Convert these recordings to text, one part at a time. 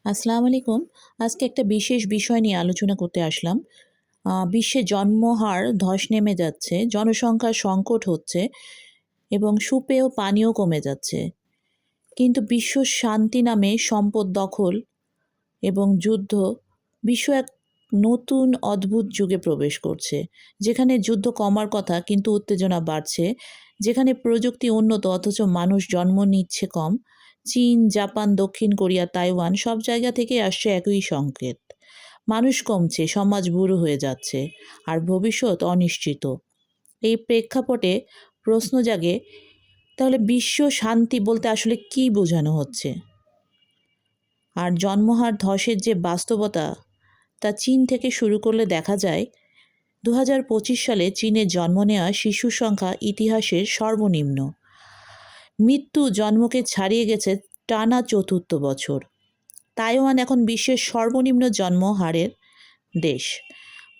আসসালামু আলাইকুম। আজকে একটা বিশেষ বিষয় নিয়ে আলোচনা করতে আসলাম। বিশ্বে জন্মহার ধস নেমে যাচ্ছে, জনসংখ্যার সংকট হচ্ছে এবং সুপেয় পানিও কমে যাচ্ছে। কিন্তু বিশ্ব শান্তি নামে সম্পদ দখল এবং যুদ্ধ বিশ্ব এক নতুন অদ্ভুত যুগে প্রবেশ করছে। যেখানে যুদ্ধ কমার কথা কিন্তু উত্তেজনা বাড়ছে, যেখানে প্রযুক্তি উন্নত অথচ মানুষ জন্ম নিচ্ছে কম। চীন, জাপান, দক্ষিণ কোরিয়া, তাইওয়ান সব জায়গা থেকে আসছে একই সংকেত। মানুষ কমছে, সমাজ বুড়ো হয়ে যাচ্ছে, আর ভবিষ্যৎ অনিশ্চিত। এই প্রেক্ষাপটে প্রশ্ন জাগে, তাহলে বিশ্ব শান্তি বলতে আসলে কী বোঝানো হচ্ছে? আর জন্মহার ধসের যে বাস্তবতা, তা চীন থেকে শুরু করলে দেখা যায় ২০২৫ সালে চীনে জন্ম নেওয়া শিশুর সংখ্যা ইতিহাসের সর্বনিম্ন। মৃত্যু জন্মকে ছাড়িয়ে গেছে টানা চতুর্থ বছর। তাইওয়ান এখন বিশ্বের সর্বনিম্ন জন্মহারের দেশ।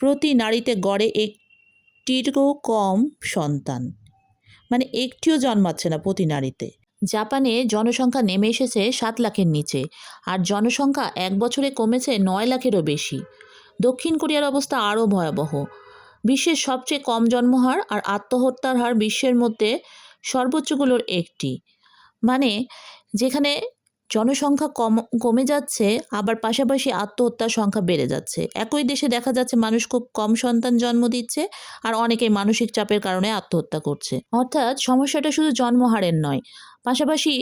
প্রতি নারীতে গড়ে একটিরও কম সন্তান, মানে একটিও জন্মাচ্ছে না প্রতি নারীতে। জাপানে জনসংখ্যা নেমে এসেছে ৭ লাখের নিচে, আর জনসংখ্যা এক বছরে কমেছে ৯ লাখেরও বেশি। দক্ষিণ কোরিয়ার অবস্থা আরও ভয়াবহ। বিশ্বের সবচেয়ে কম জন্মহার আর আত্মহত্যার হার বিশ্বের মধ্যে সর্বোচ্চগুলোর একটি। মানে যেখানে জনসংখ্যা কমে যাচ্ছে, আবার পাশাপাশি আত্মহত্যার সংখ্যা বেড়ে যাচ্ছে। একই দেশে দেখা যাচ্ছে মানুষ খুব কম সন্তান জন্ম দিচ্ছে, আর অনেকেই মানসিক চাপের কারণে আত্মহত্যা করছে। অর্থাৎ সমস্যাটা শুধু জন্মহারের নয়, পাশাপাশি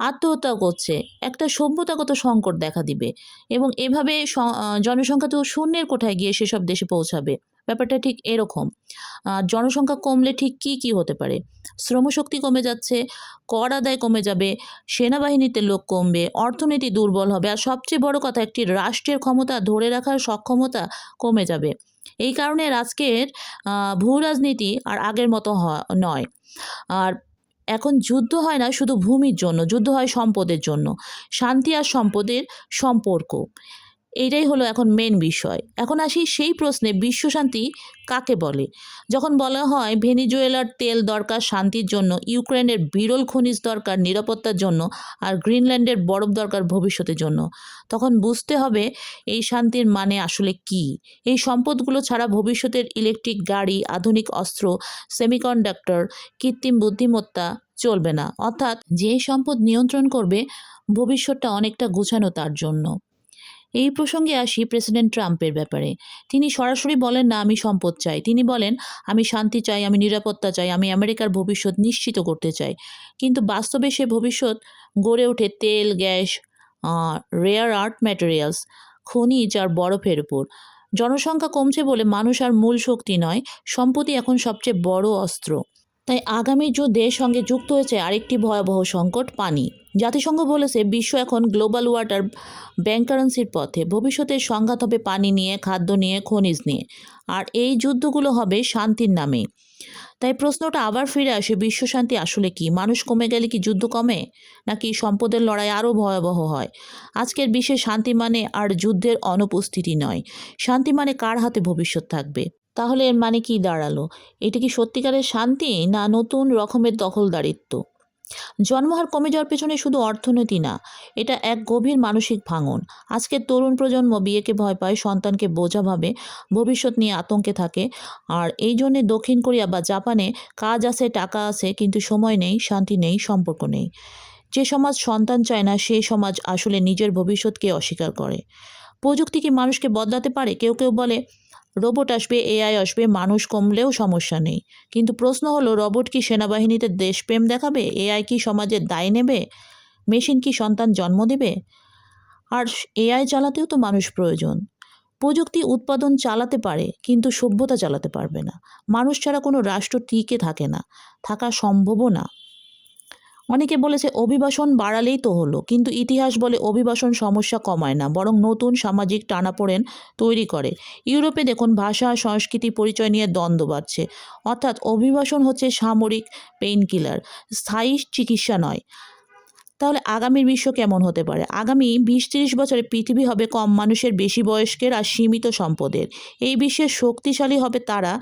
আত্মহত্যাও করছে। একটা সভ্যতাগত সংকট দেখা দিবে এবং এভাবে জনসংখ্যা তো শূন্যের কোঠায় গিয়ে সেসব দেশে পৌঁছাবে। ব্যাপারটা ঠিক এরকম। জনসংখ্যা কমলে ঠিক কী হতে পারে? শ্রমশক্তি কমে যাচ্ছে, কর আদায় কমে যাবে, সেনাবাহিনীতে লোক কমবে, অর্থনীতি দুর্বল হবে, আর সবচেয়ে বড় কথা, একটি রাষ্ট্রের ক্ষমতা ধরে রাখার সক্ষমতা কমে যাবে। এই কারণে আজকের ভূ রাজনীতি আর আগের মতো নয়। আর এখন যুদ্ধ হয় না শুধু ভূমির জন্য, যুদ্ধ হয় সম্পদের জন্য। শান্তি আর সম্পদের সম্পর্ক, এইটাই হলো এখন মেন বিষয়। এখন আসি সেই প্রশ্নে, বিশ্বশান্তি কাকে বলে? যখন বলা হয় ভেনিজুয়েলার তেল দরকার শান্তির জন্য, ইউক্রেনের বিরল খনিজ দরকার নিরাপত্তার জন্য, আর গ্রিনল্যান্ডের বরফ দরকার ভবিষ্যতের জন্য, তখন বুঝতে হবে এই শান্তির মানে আসলে কি। এই সম্পদগুলো ছাড়া ভবিষ্যতের ইলেকট্রিক গাড়ি, আধুনিক অস্ত্র, সেমিকন্ডাক্টর, কৃত্রিম বুদ্ধিমত্তা চলবে না। অর্থাৎ যে সম্পদ নিয়ন্ত্রণ করবে, ভবিষ্যৎটা অনেকটা গোছানো তার জন্য। এই প্রসঙ্গে আসি প্রেসিডেন্ট ট্রাম্পের ব্যাপারে। তিনি সরাসরি বলেন না আমি সম্পদ চাই, তিনি বলেন আমি শান্তি চাই, আমি নিরাপত্তা চাই, আমি আমেরিকার ভবিষ্যৎ নিশ্চিত করতে চাই। কিন্তু বাস্তবে সে ভবিষ্যৎ গড়ে ওঠে তেল, গ্যাস, রেয়ার আর্থ ম্যাটেরিয়ালস, খনিজ আর বরফের উপর। জনসংখ্যা কমছে বলে মানুষ আর মূল শক্তি নয়, সম্পদই এখন সবচেয়ে বড় অস্ত্র। তাই আগামী যুদ্ধের সঙ্গে যুক্ত হয়েছে আরেকটি ভয়াবহ সংকট, পানি। জাতিসংঘ বলেছে বিশ্ব এখন গ্লোবাল ওয়াটার ব্যাংকারেন্সির পথে। ভবিষ্যতের সংঘাত হবে পানি নিয়ে, খাদ্য নিয়ে, খনিজ নিয়ে, আর এই যুদ্ধগুলো হবে শান্তির নামে। তাই প্রশ্নটা আবার ফিরে আসে, বিশ্ব শান্তি আসলে কি? মানুষ কমে গেলে কি যুদ্ধ কমে, নাকি সম্পদের লড়াই আরও ভয়াবহ হয়? আজকের বিশ্বে শান্তি মানে আর যুদ্ধের অনুপস্থিতি নয়, শান্তি মানে কার হাতে ভবিষ্যৎ থাকবে। তাহলে এর মানে কি দাঁড়ালো? এটা কি সত্যিকারের শান্তি, না নতুন রকমের দখলদারিত্ব? জন্মহার কমে যাওয়ার পেছনে শুধু অর্থনীতি না, এটা এক গভীর মানসিক ভাঙন। আজকের তরুণ প্রজন্ম বিয়েকে ভয় পায়, সন্তানকে বোঝা ভাবে, ভবিষ্যৎ নিয়ে আতঙ্কে থাকে। আর এই জন্যে দক্ষিণ কোরিয়া বা জাপানে কাজ আছে, টাকা আছে, কিন্তু সময় নেই, শান্তি নেই, সম্পর্ক নেই। যে সমাজ সন্তান চায় না, সেই সমাজ আসলে নিজের ভবিষ্যৎকে অস্বীকার করে। প্রযুক্তি কি মানুষকে বদলাতে পারে? কেউ কেউ বলে রোবট আসবে, এআই আসবে, মানুষ কমলেও সমস্যা নেই। কিন্তু প্রশ্ন হলো, রোবট কি সেনাবাহিনীতে দেশপ্রেম দেখাবে? এআই কি সমাজের দায় নেবে? মেশিন কি সন্তান জন্ম দেবে? আর এআই চালাতেও তো মানুষ প্রয়োজন। প্রযুক্তি উৎপাদন চালাতে পারে, কিন্তু সভ্যতা চালাতে পারবে না। মানুষ ছাড়া কোনো রাষ্ট্র টিকে থাকে না, থাকা সম্ভবও না। অনেকে বলেছে অভিবাসন বাড়ালেই তো হলো, কিন্তু ইতিহাস বলে অভিবাসন সমস্যা কমায় না, বরং নতুন সামাজিক টানাপোড়েন তৈরি করে। ইউরোপে দেখুন ভাষা, সংস্কৃতি, পরিচয় নিয়ে দ্বন্দ্ব বাড়ছে। অর্থাৎ অভিবাসন হচ্ছে সামরিক পেইন কিলার, স্থায়ী চিকিৎসা নয়। তাহলে আগামীর বিশ্ব কেমন হতে পারে? আগামী ২০-৩০ বছরে পৃথিবী হবে কম মানুষের, বেশি বয়স্কের আর সীমিত সম্পদের। এই বিশ্বের শক্তিশালী হবে তারা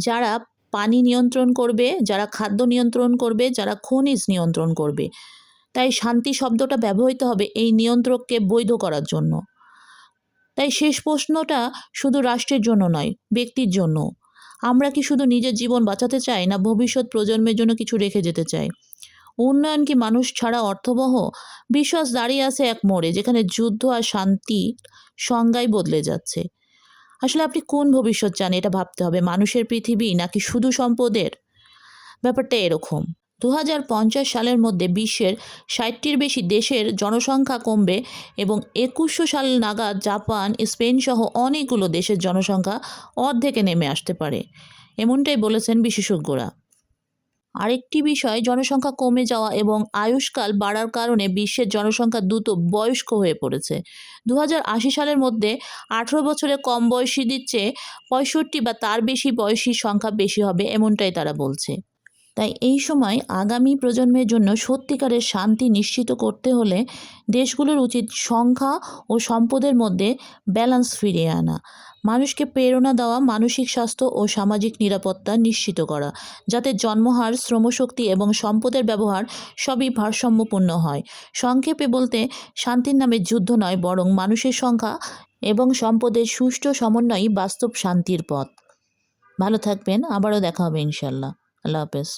যারা পানি নিয়ন্ত্রণ করবে, যারা খাদ্য নিয়ন্ত্রণ করবে, যারা খনিজ নিয়ন্ত্রণ করবে। তাই শান্তি শব্দটা ব্যবহৃত হবে এই নিয়ন্ত্রককে বৈধ করার জন্য। তাই শেষ প্রশ্নটা শুধু রাষ্ট্রের জন্য নয়, ব্যক্তির জন্য। আমরা কি শুধু নিজের জীবন বাঁচাতে চাই, না ভবিষ্যৎ প্রজন্মের জন্য কিছু রেখে যেতে চাই? উন্নয়ন কি মানুষ ছাড়া অর্থবহ? বিশ্বাস দাঁড়িয়ে আছে এক মোড়ে, যেখানে যুদ্ধ আর শান্তি সংজ্ঞাই বদলে যাচ্ছে। আসলে আপনি কোন ভবিষ্যৎ চান, এটা ভাবতে হবে। মানুষের পৃথিবী নাকি শুধু সম্পদের? ব্যাপারটা এরকম। 2050 সালের মধ্যে বিশ্বের 60টির বেশি দেশের জনসংখ্যা কমবে এবং 2100 সাল নাগাদ জাপান, স্পেন সহ অনেকগুলো দেশের জনসংখ্যা অর্ধেকে নেমে আসতে পারে, এমনটাই বলেছেন বিশেষজ্ঞরা। আরেকটি বিষয়, জনসংখ্যা কমে যাওয়া এবং আয়ুষ্কাল বাড়ার কারণে বিশ্বের জনসংখ্যা দ্রুত বয়স্ক হয়ে পড়েছে। 2080 সালের মধ্যে 18 বছরের কম বয়সীদের চেয়ে 65 বা তার বেশি বয়সীর সংখ্যা বেশি হবে, এমনটাই তারা বলছে। তাই এই সময় আগামী প্রজন্মের জন্য সত্যিকারের শান্তি নিশ্চিত করতে হলে দেশগুলোর উচিত সংখ্যা ও সম্পদের মধ্যে ব্যালেন্স ফিরিয়ে আনা, মানুষকে প্রেরণা দেওয়া, মানসিক স্বাস্থ্য ও সামাজিক নিরাপত্তা নিশ্চিত করা, যাতে জন্মহার, শ্রমশক্তি এবং সম্পদের ব্যবহার সবই ভারসাম্যপূর্ণ হয়। সংক্ষেপে বলতে, শান্তির নামে যুদ্ধ নয়, বরং মানুষের সংখ্যা এবং সম্পদের সুষ্ঠু সমন্বয়ই বাস্তব শান্তির পথ। ভালো থাকবেন, আবারও দেখা হবে ইনশাল্লাহ। আল্লাহ হাফেজ।